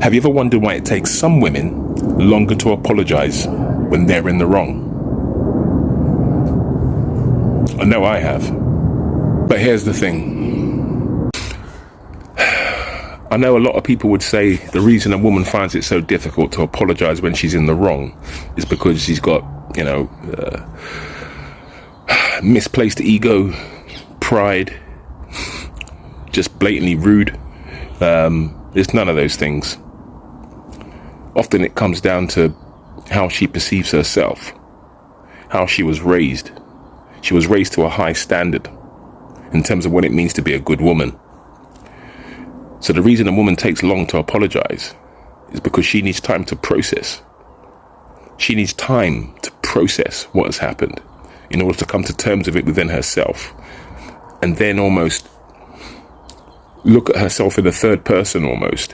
Have you ever wondered why it takes some women longer to apologize when they're in the wrong? I know I have. But here's the thing. I know a lot of people would say the reason a woman finds it so difficult to apologize when she's in the wrong is because she's got, misplaced ego, pride, just blatantly rude. It's none of those things. Often it comes down to how she perceives herself, how she was raised. She was raised to a high standard in terms of what it means to be a good woman. So the reason a woman takes long to apologize is because she needs time to process. She needs time to process what has happened in order to come to terms with it within herself, and then almost look at herself in the third person almost,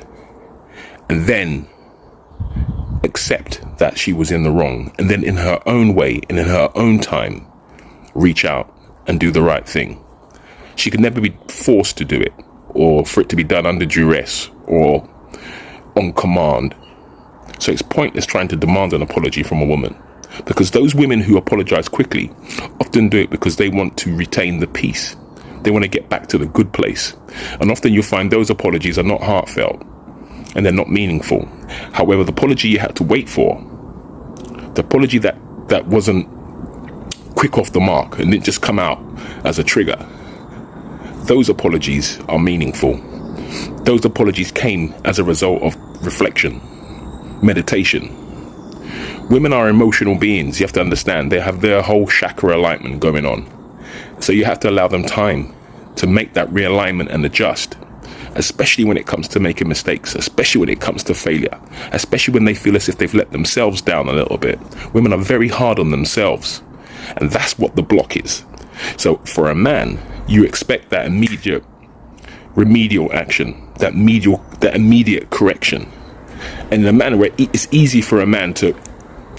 and then accept that she was in the wrong, and then in her own way and in her own time reach out and do the right thing. She can never be forced to do it, or for it to be done under duress or on command. So it's pointless trying to demand an apology from a woman, because those women who apologize quickly often do it because they want to retain the peace. They want to get back to the good place. And often you'll find those apologies are not heartfelt and they're not meaningful. However, the apology you had to wait for, the apology that wasn't quick off the mark and didn't just come out as a trigger, those apologies are meaningful. Those apologies came as a result of reflection, meditation. Women are emotional beings. You have to understand they have their whole chakra alignment going on. So you have to allow them time to make that realignment and adjust, especially when it comes to making mistakes, especially when it comes to failure, especially when they feel as if they've let themselves down a little bit. Women are very hard on themselves, and that's what the block is. So for a man, you expect that immediate remedial action, that immediate correction. And in a manner where it's easy for a man to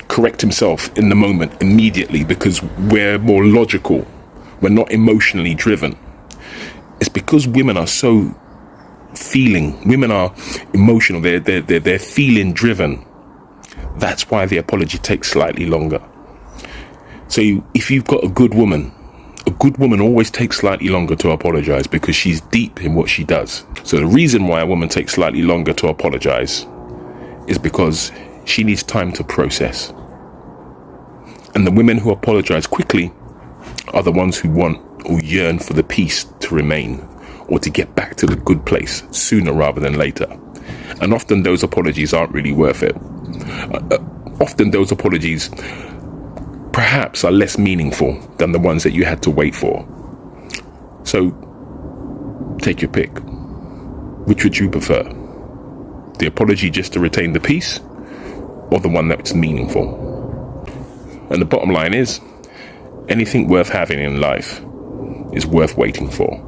correct himself in the moment immediately because we're more logical, we're not emotionally driven. It's because women are so feeling, women are emotional, they're feeling driven. That's why the apology takes slightly longer. So if you've got a good woman always takes slightly longer to apologize because she's deep in what she does. So the reason why a woman takes slightly longer to apologize is because she needs time to process. And the women who apologize quickly are the ones who want or yearn for the peace to remain or to get back to the good place sooner rather than later. And often those apologies aren't really worth it. Often those apologies perhaps are less meaningful than the ones that you had to wait for. So take your pick. Which would you prefer? The apology just to retain the peace, or the one that's meaningful? And the bottom line is, anything worth having in life is worth waiting for.